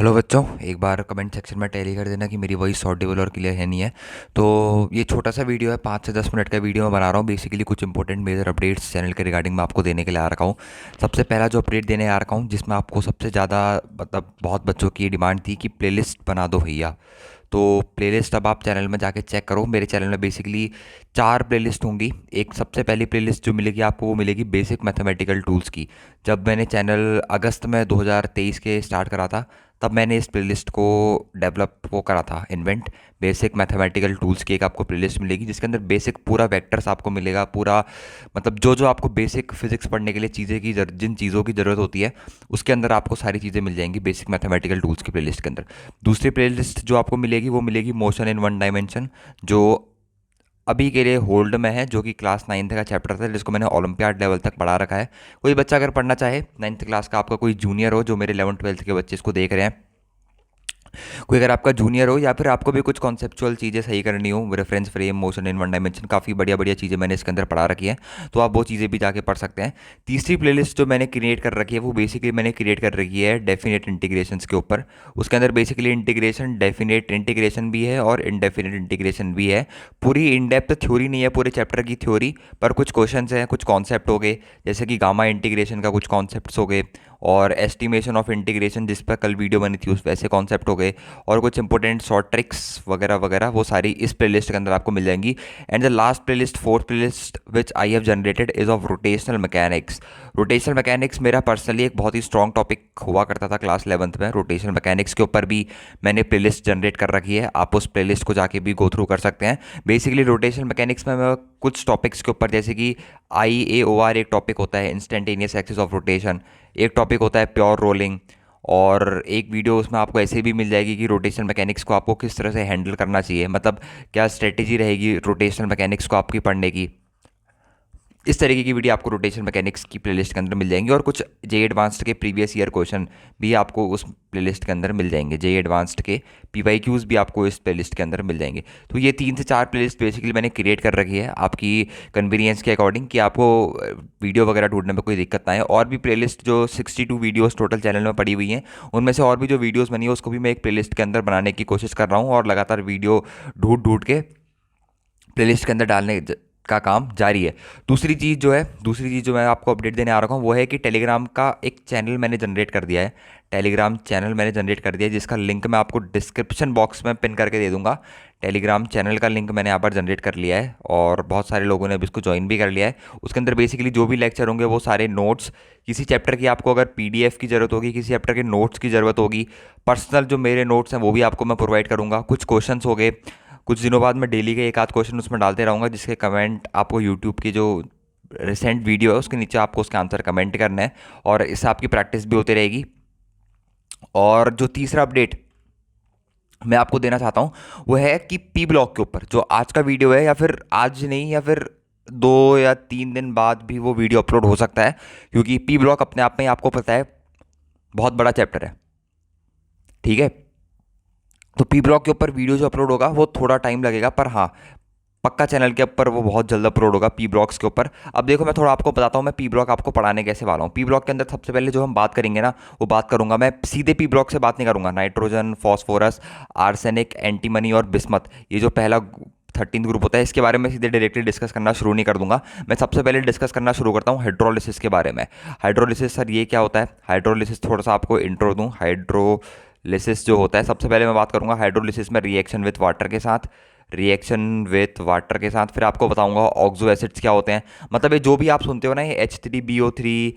Hello बच्चों, एक बार comment section में टैली कर देना कि मेरी वॉइस ऑडिबल और क्लियर है नहीं है। तो ये छोटा सा वीडियो है, 5 से 10 मिनट का वीडियो मैं बना रहा हूँ। बेसिकली कुछ इंपॉर्टेंट मेजर अपडेट्स चैनल के रिगार्डिंग मैं आपको देने के लिए आ रखा हूँ। सबसे पहला जो अपडेट देने आ रखा हूँ, जिसमें आपको सबसे ज़्यादा मतलब बहुत बच्चों की डिमांड थी कि प्लेलिस्ट बना दो भैया। तो प्लेलिस्ट अब आप चैनल में जाके चेक करो। मेरे चैनल में बेसिकली 4 प्लेलिस्ट होंगी। एक सबसे पहली प्लेलिस्ट जो मिलेगी आपको, वो मिलेगी बेसिक मैथमेटिकल टूल्स की। जब मैंने चैनल अगस्त में 2023 के स्टार्ट करा था, तब मैंने इस प्लेलिस्ट को डेवलप वो करा था, इन्वेंट। बेसिक मैथमेटिकल टूल्स की एक आपको प्लेलिस्ट मिलेगी, जिसके अंदर बेसिक पूरा वेक्टर्स आपको मिलेगा। पूरा मतलब जो जो आपको बेसिक फिजिक्स पढ़ने के लिए जिन चीज़ों की ज़रूरत होती है, उसके अंदर आपको सारी चीज़ें मिल जाएंगी बेसिक मैथमेटिकल टूल्स की प्लेलिस्ट के अंदर। दूसरी प्लेलिस्ट जो आपको मिलेगी, वो मिलेगी मोशन इन वन डायमेंशन, जो अभी के लिए होल्ड में है, जो कि क्लास 9th का चैप्टर था, जिसको मैंने ओलंपियाड लेवल तक पढ़ा रखा है। कोई बच्चा अगर पढ़ना चाहे, 9th क्लास का आपका कोई जूनियर हो, जो मेरे 11th 12th के बच्चे इसको देख रहे हैं, कोई अगर आपका जूनियर हो, या फिर आपको भी कुछ कॉन्सेप्चुअल चीज़ें सही करनी हो, reference frame, motion in one dimension, काफ़ी बढ़िया बढ़िया चीज़ें मैंने इसके अंदर पढ़ा रखी है, तो आप वो चीज़ें भी जाके पढ़ सकते हैं। तीसरी प्लेलिस्ट जो मैंने क्रिएट कर रखी है, वो बेसिकली मैंने क्रिएट कर रखी है डेफिनेट इंटीग्रेशंस के ऊपर। उसके अंदर बेसिकली इंटीग्रेशन, डेफिनेट इंटीग्रेशन भी है और इनडेफिनेट इंटीग्रेशन भी है। पूरी इन डेप्थ थ्योरी नहीं है पूरे चैप्टर की थ्योरी, पर कुछ क्वेश्चंस हैं, कुछ कॉन्सेप्ट हो गए, जैसे कि गामा इंटीग्रेशन का कुछ कॉन्सेप्ट्स हो गए, और एस्टिमेशन ऑफ इंटीग्रेशन जिस पर कल वीडियो बनी थी, उस वैसे कॉन्सेप्ट हो गए, और कुछ इंपॉर्टेंट शॉर्ट ट्रिक्स वगैरह वगैरह, वो सारी इस प्लेलिस्ट के अंदर आपको मिल जाएंगी। And the last playlist, fourth playlist which I have generated, is of rotational mechanics. Rotational mechanics मेरा पर्सनली एक बहुत ही स्ट्रॉन्ग टॉपिक हुआ करता था क्लास 11th में। रोटेशनल मैकेनिक्स के ऊपर भी मैंने प्लेलिस्ट जनरेट कर रखी है, आप उस प्लेलिस्ट को जाके भी गो थ्रू कर सकते हैं। बेसिकली रोटेशनल मैकेनिक्स में मैं कुछ टॉपिक्स के ऊपर, जैसे कि IAOR एक टॉपिक होता है, इंस्टेंटेनियस एक्सिस ऑफ रोटेशन, एक टॉपिक होता है प्योर रोलिंग, और एक वीडियो उसमें आपको ऐसे भी मिल जाएगी कि रोटेशनल मैकेनिक्स को आपको किस तरह से हैंडल करना चाहिए, मतलब क्या स्ट्रेटेजी रहेगी रोटेशनल मैकेनिक्स को आपकी पढ़ने की। इस तरीके की वीडियो आपको रोटेशन मैकेनिक्स की प्लेलिस्ट के अंदर मिल जाएंगी, और कुछ जे एडवांस्ड के प्रीवियस ईयर क्वेश्चन भी आपको उस प्लेलिस्ट के अंदर मिल जाएंगे। जे एडवांस्ड के PYQs भी आपको इस प्लेलिस्ट के अंदर मिल जाएंगे। तो ये 3 से 4 प्लेलिस्ट बेसिकली मैंने क्रिएट कर रखी है आपकी कन्वीनियंस के अकॉर्डिंग, कि आपको वीडियो वगैरह ढूंढने में कोई दिक्कत ना आए। और भी प्लेलिस्ट जो 62 वीडियोस टोटल चैनल में पड़ी हुई हैं, उनमें से और भी जो वीडियोस बनी है, उसको भी मैं एक प्लेलिस्ट के अंदर बनाने की कोशिश कर रहा हूँ, और लगातार वीडियो ढूंढ ढूंढ के प्लेलिस्ट के अंदर डालने का काम जारी है। दूसरी चीज़ जो मैं आपको अपडेट देने आ रहा हूँ, वो है कि टेलीग्राम का एक चैनल मैंने जनरेट कर दिया है। टेलीग्राम चैनल मैंने जनरेट कर दिया है, जिसका लिंक मैं आपको डिस्क्रिप्शन बॉक्स में पिन करके दे दूंगा। टेलीग्राम चैनल का लिंक मैंने यहाँ पर जनरेट कर लिया है, और बहुत सारे लोगों ने अभी इसको ज्वाइन भी कर लिया है। उसके अंदर बेसिकली जो भी लेक्चर होंगे, वो सारे नोट्स, किसी चैप्टर की आपको अगर PDF की ज़रूरत होगी, किसी चैप्टर के नोट्स की ज़रूरत होगी, पर्सनल जो मेरे नोट्स हैं वो भी आपको मैं प्रोवाइड करूँगा। कुछ क्वेश्चंस हो गए, कुछ दिनों बाद मैं डेली के एक आध क्वेश्चन उसमें डालते रहूँगा, जिसके कमेंट आपको यूट्यूब की जो रिसेंट वीडियो है उसके नीचे आपको उसका आंसर कमेंट करना है, और इससे आपकी प्रैक्टिस भी होती रहेगी। और जो तीसरा अपडेट मैं आपको देना चाहता हूँ, वो है कि P ब्लॉक के ऊपर जो आज का वीडियो है, या फिर आज नहीं, या फिर 2 या 3 दिन बाद भी वो वीडियो अपलोड हो सकता है, क्योंकि P ब्लॉक अपने आप में ही आपको पता है बहुत बड़ा चैप्टर है। ठीक है, तो P ब्लॉक के ऊपर वीडियो जो अपलोड होगा वो थोड़ा टाइम लगेगा, पर हाँ, पक्का चैनल के ऊपर वो बहुत जल्द अपलोड होगा P ब्लॉक्स के ऊपर। अब देखो, मैं थोड़ा आपको बताता हूँ मैं P ब्लॉक आपको पढ़ाने कैसे वाला हूँ। P ब्लॉक के अंदर सबसे पहले जो हम बात करेंगे ना, वो बात करूंगा मैं सीधे P ब्लॉक से बात नहीं करूंगा। नाइट्रोजन, फॉस्फोरस, आर्सेनिक, एंटीमनी और बिस्मथ, ये जो पहला 13th ग्रुप होता है, इसके बारे में सीधे डायरेक्टली डिस्कस करना शुरू नहीं कर दूंगा। मैं सबसे पहले डिस्कस करना शुरू करता हूँ हाइड्रोलिसिस के बारे में। हाइड्रोलिसिस सर ये क्या होता है? हाइड्रोलिसिस थोड़ा सा आपको इंट्रो दूँ। हाइड्रोलिसिस जो होता है, सबसे पहले मैं बात करूँगा हाइड्रोलिसिस में रिएक्शन विथ वाटर के साथ, फिर आपको बताऊंगा ऑक्सो एसिड्स क्या होते हैं। मतलब ये जो भी आप सुनते हो ना, ये H3BO3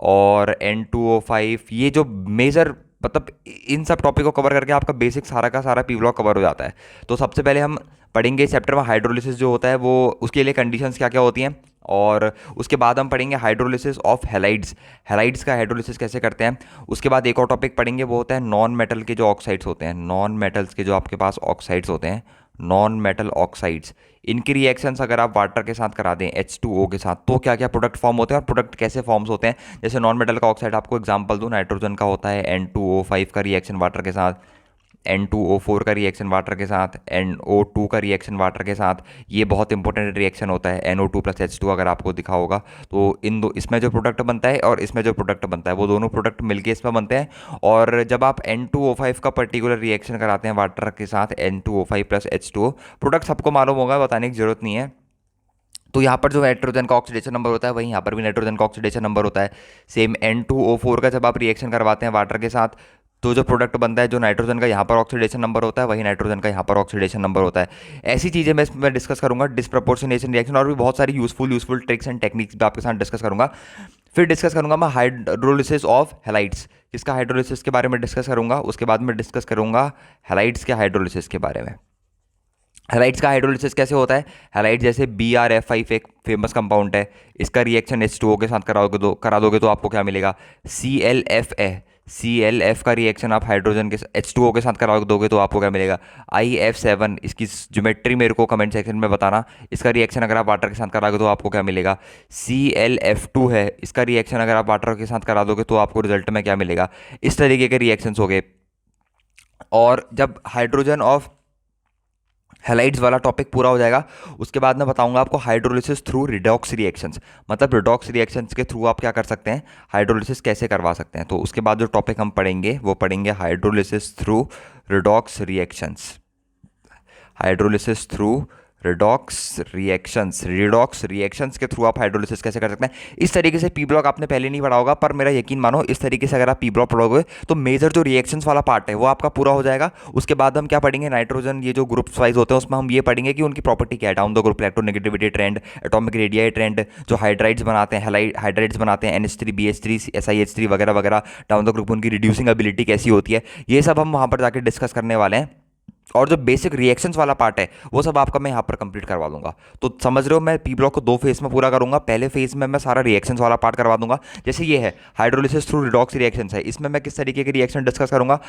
और N2O5, ये जो मेजर, मतलब इन सब टॉपिक को कवर करके आपका बेसिक सारा का सारा P ब्लॉक कवर हो जाता है। तो सबसे पहले हम पढ़ेंगे इस चैप्टर में हाइड्रोलिसिस जो होता है, वो उसके लिए कंडीशंस क्या क्या होती हैं, और उसके बाद हम पढ़ेंगे हाइड्रोलिसिस ऑफ हेलाइड्स, हेलाइड्स का हाइड्रोलिसिस कैसे करते हैं। उसके बाद एक और टॉपिक पढ़ेंगे, वो होता है नॉन मेटल के जो ऑक्साइड्स होते हैं, नॉन मेटल्स के जो आपके पास ऑक्साइड्स होते हैं, नॉन मेटल ऑक्साइड्स, इनकी रिएक्शंस अगर आप वाटर के साथ करा दें, H2O के साथ, तो क्या क्या प्रोडक्ट फॉर्म होते हैं और प्रोडक्ट कैसे फॉर्म्स होते हैं। जैसे नॉन मेटल का ऑक्साइड, आपको एग्जांपल दूं, नाइट्रोजन का होता है N2O5 का रिएक्शन वाटर के साथ, N2O4 का रिएक्शन वाटर के साथ, NO2 का रिएक्शन वाटर के साथ, ये बहुत इंपॉर्टेंट रिएक्शन होता है। NO2 प्लस H2 अगर आपको दिखा होगा तो इन दो, इसमें जो प्रोडक्ट बनता है और इसमें जो प्रोडक्ट बनता है वो दोनों प्रोडक्ट मिलके इसमें बनते हैं। और जब आप N2O5 का पर्टिकुलर रिएक्शन कराते हैं वाटर के साथ, N2O5 प्लस H2O, प्रोडक्ट सबको मालूम होगा, बताने की जरूरत नहीं है। तो यहाँ पर जो नाइट्रोजन का ऑक्सीडेशन नंबर होता है वहीं यहाँ पर भी नाइट्रोजन का ऑक्सीडेशन नंबर होता है। सेम N2O4 का जब आप रिएक्शन करवाते हैं वाटर के साथ तो जो प्रोडक्ट बनता है, जो नाइट्रोजन का यहाँ पर ऑक्सीडेशन नंबर होता है वही नाइट्रोजन का यहाँ पर ऑक्सीडेशन नंबर होता है। ऐसी चीज़ें मैं इसमें डिस्कस करूंगा, डिस्प्रपोर्शनेशन रिएक्शन, और भी बहुत सारी यूजफुल ट्रिक्स एंड टेक्निक्स भी आपके साथ डिस्कस करूंगा। फिर डिस्कस करूंगा मैं हाइड्रोलिसिस ऑफ हैलाइड्स, जिसका हाइड्रोलिसिस के बारे में डिस्कस करूंगा। उसके बाद में डिस्कस करूंगा हैलाइड्स के हाइड्रोलिसिस के बारे में। हैलाइड्स का हाइड्रोलिसिस कैसे होता है? हैलाइड जैसे BrF5 एक फेमस कंपाउंड है, इसका रिएक्शन H2O के साथ करा दोगे तो आपको क्या मिलेगा? ClF है। ClF का रिएक्शन आप हाइड्रोजन के H2O के साथ करा दोगे तो आपको क्या मिलेगा? IF7। इसकी ज्योमेट्री मेरे को कमेंट सेक्शन में बताना। इसका रिएक्शन अगर आप वाटर के साथ कराओगे तो आपको क्या मिलेगा? ClF2 है। इसका रिएक्शन अगर आप वाटर के साथ करा दोगे तो आपको रिजल्ट में क्या मिलेगा? इस तरीके के रिएक्शंस हो गए। और जब हाइड्रोजन ऑफ हैलाइड्स वाला टॉपिक पूरा हो जाएगा उसके बाद मैं बताऊंगा आपको हाइड्रोलिसिस थ्रू रिडॉक्स रिएक्शंस, मतलब रिडॉक्स रिएक्शंस के थ्रू आप क्या कर सकते हैं, हाइड्रोलिसिस कैसे करवा सकते हैं। तो उसके बाद जो टॉपिक हम पढ़ेंगे वो पढ़ेंगे hydrolysis through redox reactions. Hydrolysis through redox reactions के थ्रू आप हाइड्रोलिसिस कैसे कर सकते हैं। इस तरीके से पी ब्लॉक आपने पहले नहीं पढ़ा होगा, पर मेरा यकीन मानो इस तरीके से अगर आप पी ब्लॉक पढ़ोगे तो मेजर जो रिएक्शंस वाला पार्ट है वो आपका पूरा हो जाएगा। उसके बाद हम क्या पढ़ेंगे, नाइट्रोजन ये जो ग्रुप वाइज होते हैं उसमें हम ये पढ़ेंगे कि उनकी प्रॉपर्टी क्या है, down the group electronegativity trend, atomic radii trend, जो हाइड्राइड्स बनाते हैं, हाइड्राइड्स बनाते हैं NH3 BH3 SiH3 वगैरह वगैरह, डाउन द ग्रुप उनकी रिड्यूसिंग एबिलिटी कैसी होती है, ये सब हम वहाँ पर जाकर डिस्कस करने वाले हैं। और जो बेसिक रिएक्शंस वाला पार्ट है वो सब आपका मैं यहाँ पर कंप्लीट करवा दूंगा। तो समझ रहे हो, मैं पी ब्लॉक को 2 फेज में पूरा करूंगा। पहले फेज में मैं सारा रिएक्शंस वाला पार्ट करवा दूंगा, जैसे ये है हाइड्रोलिसिस थ्रू रिडॉक्स रिएक्शंस है, इसमें मैं किस तरीके के रिएक्शन डिस्कस करूंगा।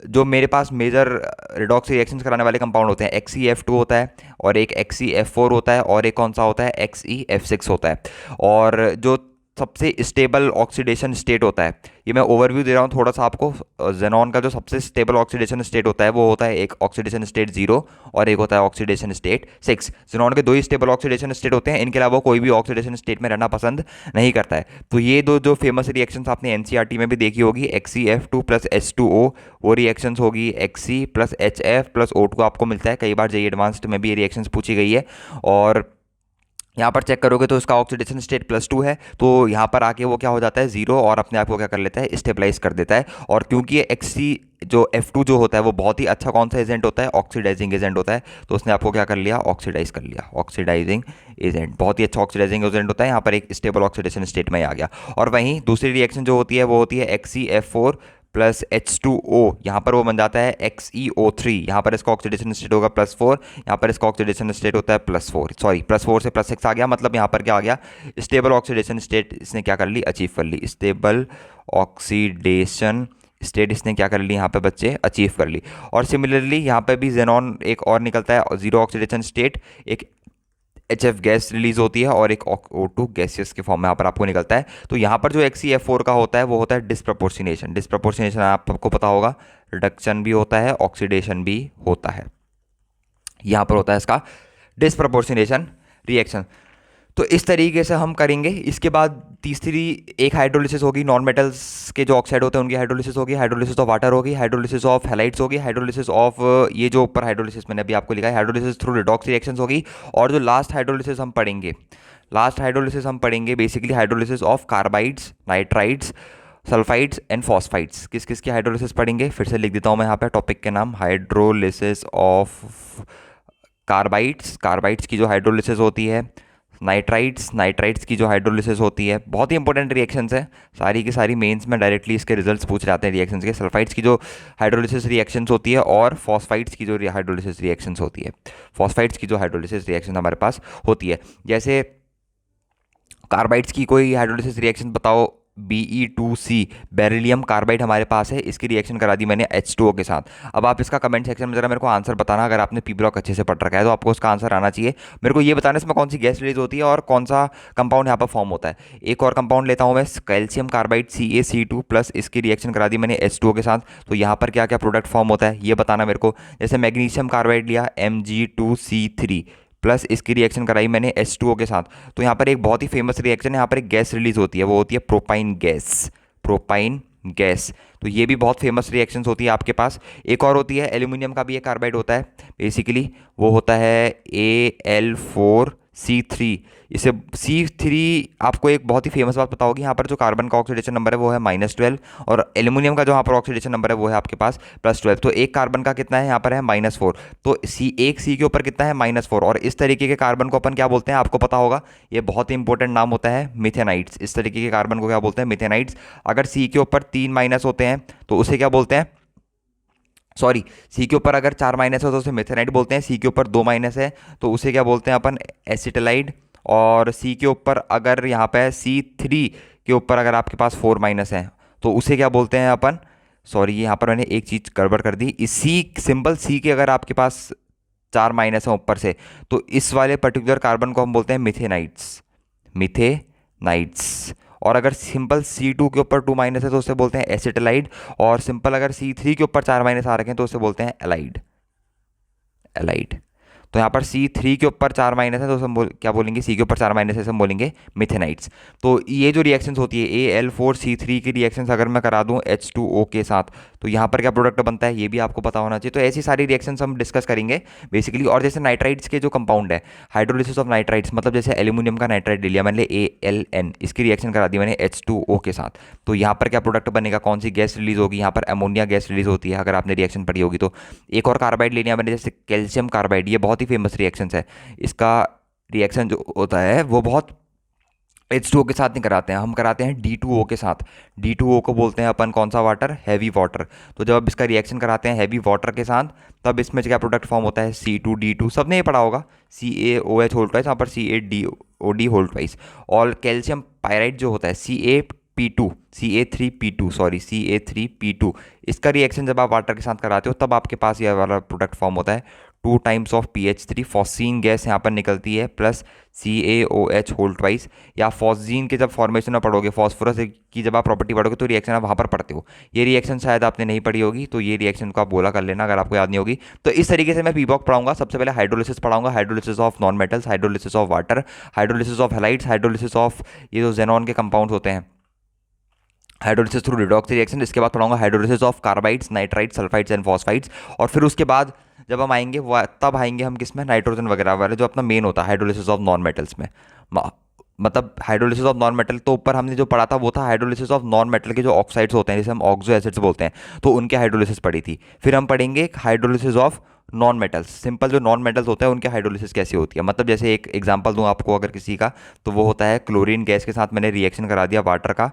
जो मेरे पास मेजर रिडॉक्स रिएक्शंस कराने वाले कंपाउंड होते हैं, XeF2 होता है और एक XeF4 होता है और एक कौन सा होता है, XeF6 होता है। और जो सबसे स्टेबल ऑक्सीडेशन स्टेट होता है, ये मैं ओवरव्यू दे रहा हूँ थोड़ा सा आपको। जेनॉन का जो सबसे स्टेबल ऑक्सीडेशन स्टेट होता है वो होता है एक ऑक्सीडेशन स्टेट 0 और एक होता है ऑक्सीडेशन स्टेट 6। जेनॉन के 2 ही स्टेबल ऑक्सीडेशन स्टेट होते हैं, इनके अलावा कोई भी ऑक्सीडेशन स्टेट में रहना पसंद नहीं करता है। तो ये दो जो फेमस रिएक्शंस आपने NCERT में भी देखी होगी, XeF2 प्लस H2O, वो रिएक्शंस होगी। Xe plus HF plus O2 आपको मिलता है, कई बार JEE एडवांस्ड में भी ये रिएक्शंस पूछी गई है। और यहाँ पर चेक करोगे तो इसका ऑक्सीडेशन स्टेट +2 है, तो यहाँ पर आके वो क्या हो जाता है 0 और अपने आप को क्या कर लेता है, स्टेबलाइज कर देता है। और क्योंकि ये Xe जो F2 जो होता है वो बहुत ही अच्छा कौन सा एजेंट होता है, ऑक्सीडाइजिंग एजेंट होता है, तो उसने आपको क्या कर लिया, ऑक्सीडाइज कर लिया। ऑक्सीडाइजिंग एजेंट बहुत ही अच्छा ऑक्सीडाइजिंग एजेंट होता है, यहाँ पर एक स्टेबल ऑक्सीडेशन स्टेट में आ गया। और वहीं दूसरी रिएक्शन जो होती है वो होती है XeF4 प्लस H2O, यहाँ पर वो बन जाता है XeO3। यहाँ पर इसका ऑक्सीडेशन स्टेट होगा +4, यहाँ पर इसका ऑक्सीडेशन स्टेट होता है +4, सॉरी +4 से +6 आ गया, मतलब यहाँ पर क्या आ गया, स्टेबल ऑक्सीडेशन स्टेट इसने क्या कर ली, अचीव कर ली। स्टेबल ऑक्सीडेशन स्टेट इसने क्या कर ली यहाँ पे बच्चे, अचीव कर ली। और सिमिलरली यहाँ पे भी जेनॉन एक और निकलता है 0 ऑक्सीडेशन स्टेट, एक HF गैस रिलीज होती है और एक O2 गैसियस के फॉर्म में यहाँ पर आपको निकलता है। तो यहाँ पर जो XeF4 का होता है वो होता है डिस्प्रपोर्शनेशन। डिस्प्रपोर्शनेशन आपको पता होगा, रिडक्शन भी होता है, ऑक्सीडेशन भी होता है। यहाँ पर होता है इसका डिस्प्रपोर्शनेशन रिएक्शन। तो इस तरीके से हम करेंगे। इसके बाद तीसरी एक हाइड्रोलिसिस होगी, नॉन मेटल्स के जो ऑक्साइड होते हैं उनकी हाइड्रोलिसिस होगी, हाइड्रोलिसिस ऑफ वाटर होगी, हाइड्रोलिसिस ऑफ हैलाइड्स होगी, हाइड्रोलिसिस ऑफ ये जो ऊपर हाइड्रोलिसिस मैंने अभी आपको लिखा है, हाइड्रोलिसिस थ्रू रिडॉक्स रिएक्शंस होगी। और जो लास्ट हाइड्रोलिसिस हम पढ़ेंगे basically hydrolysis of carbides, nitrides, sulphides and phosphides. किस किस की हाइड्रोलिसिस पढ़ेंगे, फिर से लिख देता हूँ मैं यहाँ पे टॉपिक के नाम, हाइड्रोलिसिस ऑफ कार्बाइड्स की जो हाइड्रोलिसिस होती है, नाइट्राइड्स की जो हाइड्रोलिसिस होती है, बहुत ही इंपॉर्टेंट रिएक्शंस है सारी की सारी, मेंस में डायरेक्टली इसके रिजल्ट्स पूछ जाते हैं रिएक्शंस के। सल्फाइड्स की जो हाइड्रोलिसिस रिएक्शंस होती है और फॉस्फाइड्स की जो हाइड्रोलिसिस रिएक्शंस होती है, फॉस्फाइड्स की जो हाइड्रोलिसिस रिएक्शन हमारे पास होती है। जैसे कार्बाइड्स की कोई हाइड्रोलिसिस रिएक्शन बताओ Be2C बेरिलियम कार्बाइड हमारे पास है, इसकी रिएक्शन करा दी मैंने H2O के साथ। अब आप इसका कमेंट सेक्शन में जरा मेरे को आंसर बताना, अगर आपने पी ब्लॉक अच्छे से पढ़ रखा है तो आपको उसका आंसर आना चाहिए। मेरे को ये बताना इसमें कौन सी गैस रिलीज होती है और कौन सा कंपाउंड यहाँ पर फॉर्म होता है। एक और कंपाउंड लेता हूँ मैं, कैल्शियम कार्बाइड CaC2 प्लस, इसकी रिएक्शन करा दी मैंने H2O के साथ। तो यहाँ पर क्या क्या प्रोडक्ट फॉर्म होता है ये बताना मेरे को। जैसे मैग्नीशियम कार्बाइड लिया Mg2C3 प्लस, इसकी रिएक्शन कराई मैंने H2O के साथ। तो यहाँ पर एक बहुत ही फेमस रिएक्शन है, यहाँ पर एक गैस रिलीज होती है, वो होती है प्रोपाइन गैस। प्रोपाइन गैस, तो ये भी बहुत फेमस रिएक्शंस होती है आपके पास। एक और होती है, एल्यूमिनियम का भी एक कार्बाइड होता है बेसिकली, वो होता है Al4C3। इसे C3, आपको एक बहुत ही फेमस बात पता होगी, यहाँ पर जो कार्बन का ऑक्सीडेशन नंबर है वो है -12, और एल्यूमिनियम का जो यहाँ पर ऑक्सीडेशन नंबर है वो है आपके पास +12। तो एक कार्बन का कितना है यहाँ पर है -4, तो एक C के ऊपर कितना है -4। और इस तरीके के कार्बन को अपन क्या बोलते हैं आपको पता होगा, ये बहुत ही इंपॉर्टेंट नाम होता है मिथेनाइट्स। इस तरीके के कार्बन को क्या बोलते हैं, मिथेनाइट्स। अगर C के ऊपर 3 माइनस होते हैं तो उसे क्या बोलते हैं, सॉरी, सी के ऊपर अगर 4 माइनस है तो उसे मेथेनाइट बोलते हैं। सी के ऊपर 2 माइनस है तो उसे क्या बोलते हैं अपन, एसिटलाइड। और सी के ऊपर अगर यहाँ पे C3 के ऊपर अगर आपके पास 4 माइनस है तो उसे क्या बोलते हैं अपन, सॉरी यहाँ पर मैंने एक चीज़ गड़बड़ कर दी, इस सी, सिंपल सी के अगर आपके पास 4 माइनस है ऊपर से तो इस वाले पर्टिकुलर कार्बन को हम बोलते हैं मिथेनाइट्स, मिथेनाइट्स। और अगर सिंपल C2 के ऊपर 2 माइनस है तो उसे बोलते हैं एसिटलाइड। और सिंपल अगर C3 के ऊपर 4 माइनस आ रखे हैं तो उसे बोलते हैं एलाइड, एलाइड। तो यहाँ पर C3 के ऊपर 4 माइनस है तो हम क्या बोलेंगे, C के ऊपर 4 माइनस है हम बोलेंगे मिथेनाइट्स। तो ये जो रिएक्शंस होती है Al4C3 की रिएक्शंस अगर मैं करा दूँ H2O के साथ तो यहाँ पर क्या प्रोडक्ट बनता है ये भी आपको पता होना चाहिए। तो ऐसी सारी रिएक्शंस हम डिस्कस करेंगे बेसिकली। और जैसे नाइट्राइड्स के जो कंपाउंड है, हाइड्रोलिसिस ऑफ नाइट्राइड्स, मतलब जैसे एल्यूमिनियम का नाइट्राइड ले लिया मैंने ALN, इसकी रिएक्शन करा दी मैंने H2O के साथ। तो यहाँ पर क्या प्रोडक्ट बनेगा, कौन सी गैस रिलीज होगी, यहाँ पर अमोनिया गैस रिलीज होती है अगर आपने रिएक्शन पढ़ी होगी तो। एक और कार्बाइड ले लिया मैंने जैसे कैल्शियम कार्बाइड, ये बहुत ही फेमस रिएक्शन है। इसका रिएक्शन जो होता है वो बहुत H2O के साथ नहीं कराते हैं, हम कराते हैं D2O के साथ। D2O को बोलते हैं अपन कौन सा वाटर, हैवी वाटर। तो जब आप इसका रिएक्शन कराते हैं हैवी वाटर के साथ तब इसमें क्या प्रोडक्ट फॉर्म होता है, C2D2, सबने ये पढ़ा होगा, CaOH होल ट्वाइस, यहाँ पर CaDOD होल ट्वाइस। और कैल्शियम पायराइड जो होता है CA3P2, सॉरी CA3P2, इसका रिएक्शन जब आप वाटर के साथ कराते हो तब आपके पास ये वाला प्रोडक्ट फॉर्म होता है 2 times of PH3, phosgene gas यहाँ पर निकलती है, प्लस CaOH होल ट्वाइस। या फॉस्जीन के जब फॉर्मेशन में पढ़ोगे, फॉस्फोरस की जब आप प्रॉपर्टी पढ़ोगे तो रिएक्शन आप वहाँ पर पढ़ते हो। ये रिएक्शन शायद आपने नहीं पढ़ी होगी तो ये रिएक्शन को आप बोला कर लेना अगर आपको याद नहीं होगी। तो इस तरीके से मैं पीबॉक पढ़ाऊंगा। सबसे पहले हाइड्रोलिसिस पढ़ाऊंगा, hydrolysis of non metals, hydrolysis of water, hydrolysis of halides, hydrolysis of ये जो जेनॉन के कंपाउंड्स होते हैं, हाइड्रोलिसिस थ्रू रिडॉक्स रिएक्शन। इसके बाद पढ़ाऊंगा hydrolysis of carbides, nitrides, sulphides and phosphides. और फिर उसके बाद जब हम आएंगे वो तब आएंगे हम किस में, नाइट्रोजन वगैरह वाले जो अपना मेन होता है हाइड्रोलिसिस ऑफ नॉन मेटल्स में। मतलब हाइड्रोलिसिस ऑफ नॉन मेटल तो ऊपर हमने जो पढ़ा था वो था हाइड्रोलिसिस ऑफ नॉन मेटल के जो ऑक्साइड्स होते हैं, जैसे हम ऑक्सो एसिड्स बोलते हैं, तो उनके हाइड्रोलिसिस पढ़ी थी। फिर हम पढ़ेंगे hydrolysis of non metals, simple जो नॉन मेटल्स होते हैं उनके हाइड्रोलिसिस कैसी होती है। मतलब जैसे एक एग्जांपल दूं आपको अगर किसी का, तो वो होता है क्लोरीन गैस के साथ मैंने रिएक्शन करा दिया वाटर का,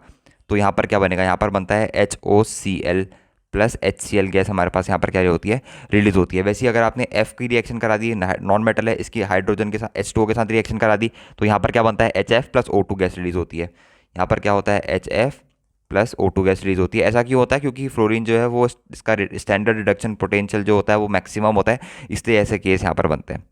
तो यहाँ पर क्या बनेगा, यहाँ पर बनता है HOCl प्लस HCl गैस हमारे पास यहाँ पर क्या होती है, रिलीज होती है। वैसे ही अगर आपने F की रिएक्शन करा दी, नॉन मेटल है, इसकी हाइड्रोजन के साथ H2O के साथ रिएक्शन करा दी, तो यहाँ पर क्या बनता है HF plus O2 gas release होती है। यहाँ पर क्या होता है HF plus O2 gas release होती है। ऐसा क्यों होता है, क्योंकि फ्लोरीन जो है वो इसका स्टैंडर्ड रिडक्शन पोटेंशियल जो होता है वो मैक्सिमम होता है, इसलिए ऐसे केस यहाँ पर बनते हैं।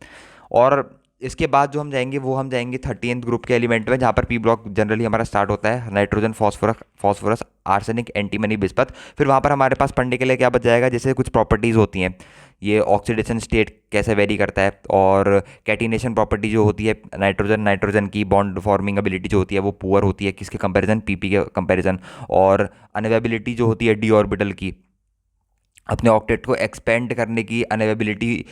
और इसके बाद जो हम जाएंगे वो हम जाएंगे 30th ग्रुप के एलिमेंट में, जहाँ पर पी ब्लॉक जनरली हमारा स्टार्ट होता है, nitrogen, phosphorus, arsenic, antimony, bismuth. फिर वहाँ पर हमारे पास पढ़ने के लिए क्या बच जाएगा, जैसे कुछ प्रॉपर्टीज़ होती हैं, ये ऑक्सीडेशन स्टेट कैसे वेरी करता है, और कैटिनेशन प्रॉपर्टी जो होती है नाइट्रोजन की बॉन्ड फॉर्मिंग एबिलिटी जो होती है वो पुअर होती है किसके कंपैरिजन, पीपी के कंपैरिजन। और अनअवेबिलिटी जो होती है डी ऑर्बिटल की, अपने ऑक्टेट को एक्सपेंड करने की अनअवेबिलिटी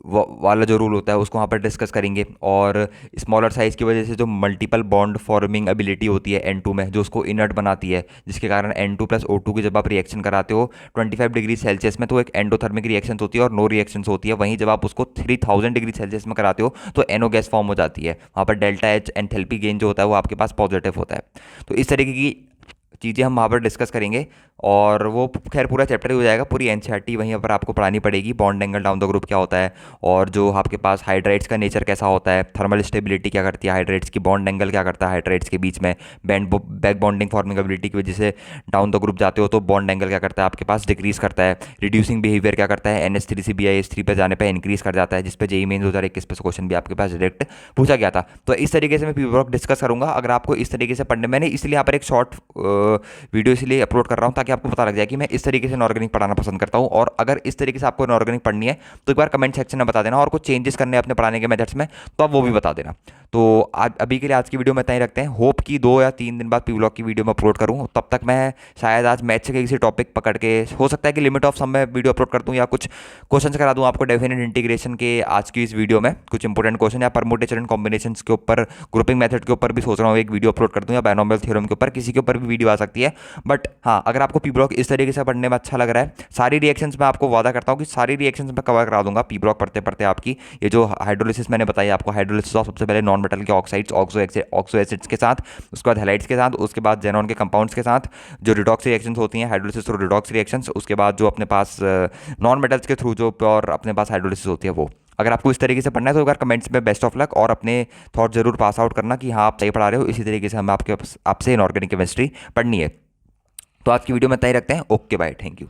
वाला जो रूल होता है उसको वहाँ पर डिस्कस करेंगे। और स्मॉलर साइज़ की वजह से जो मल्टीपल बॉन्ड फॉर्मिंग एबिलिटी होती है N2 में, जो उसको इनर्ट बनाती है, जिसके कारण N2 प्लस O2 की जब आप रिएक्शन कराते हो 25 डिग्री सेल्सियस में तो एक एंडोथर्मिक रिएक्शन होती है और नो रिएक्शन होती है। वहीं जब आप उसको 3000 डिग्री सेल्सियस में कराते हो तो NO गैस फॉर्म हो जाती है। वहाँ पर डेल्टा H एंथैल्पी गेन जो होता है वो आपके पास पॉजिटिव होता है। तो इस तरीके की चीज़ें हम वहाँ पर डिस्कस करेंगे। और वो खैर पूरा चैप्टर ही हो जाएगा, पूरी एनसीईआरटी वहीं पर आपको पढ़ानी पड़ेगी। Bond angle down the group क्या होता है, और जो आपके पास हाइड्राइड्स का नेचर कैसा होता है, थर्मल स्टेबिलिटी क्या करती है हाइड्राइड्स की, बॉन्ड एंगल क्या करता है हाइड्राइड्स के बीच में, बैक बॉन्डिंग फॉर्मिंग एबिलिटी की वजह से डाउन द ग्रुप जाते हो तो बॉन्ड एंगल क्या करता है आपके पास, डिक्रीज करता है। रिड्यूसिंग बिहेवियर क्या करता है, NH3 से BiH3 पर जाने पर इंक्रीज कर जाता है, जिस पर जेईई मेंस 2021 पे क्वेश्चन भी आपके पास डायरेक्ट पूछा गया था। तो इस तरीके से मैं पी ब्लॉक डिस्कस करूंगा। अगर आपको इस तरीके से पढ़ने, मैंने इसलिए यहाँ पर एक शॉर्ट वीडियो इसलिए अपलोड कर रहा हूँ ताकि आपको पता लग जाए कि मैं इस तरीके से इनऑर्गेनिक पढ़ाना पसंद करता हूँ। और अगर इस तरीके से आपको इनऑर्गेनिक पढ़नी है तो एक बार कमेंट सेक्शन में बता देना, और कुछ चेंजेस करने हैं अपने पढ़ाने के मेथड्स में तो आप वो भी बता देना। तो आज अभी के लिए आज की वीडियो में इतना ही रखते हैं। होप कि 2 या 3 दिन बाद पी ब्लॉक की वीडियो में अपलोड करूँ, तब तक मैं शायद आज मैथ से किसी टॉपिक पकड़ के, हो सकता है कि लिमिट ऑफ सम में वीडियो अपलोड कर दूँ या कुछ क्वेश्चन करा दूँ आपको डेफिनेट इंटीग्रेशन के आज की इस वीडियो में, कुछ इंपॉर्टेंट क्वेश्चन, या परमुटेशन एंड कॉम्बिनेशन के ऊपर, ग्रुपिंग मेथड के ऊपर भी सोच रहा हूँ एक वीडियो अपलोड कर दूँ, या बायनोमियल थ्योरम के ऊपर, किसी के ऊपर भी वीडियो आ सकती है। बट हाँ, अगर आपको पी ब्लॉक इस तरीके से पढ़ने में अच्छा लग रहा है, सारी रिएक्शंस मैं आपको वादा करता हूँ कि सारी रिएक्शंस मैं कवर करा दूंगा पी ब्लॉक पढ़ते पढ़ते आपकी। ये जो हाइड्रोलिसिस मैंने बताई आपको, हाइड्रोलिसिस ऑफ सबसे पहले नॉन मेटल के ऑक्साइड्स, ऑक्सो एसिड्स के साथ, उसके बाद हैलाइड्स के साथ, उसके बाद जेनॉन के कंपाउंड्स के साथ, जो रिडॉक्स रिएक्शंस होती हैं हाइड्रोलिसिस और रिडॉक्स रिएक्शंस, उसके बाद जो अपने पास नॉन मेटल्स के थ्रू जो प्योर अपने पास हाइड्रोलिसिस होती है वो। अगर आपको इस तरीके से पढ़ना है तो एक बार कमेंट्स में बेस्ट ऑफ लक, और अपने थॉट जरूर पास आउट करना कि हाँ आप सही पढ़ा रहे हो। इसी तरीके से हमें आपसे इनऑर्गेनिक केमिस्ट्री पढ़नी है। तो आज की वीडियो में इतना ही रखते हैं। Okay bye, thank you.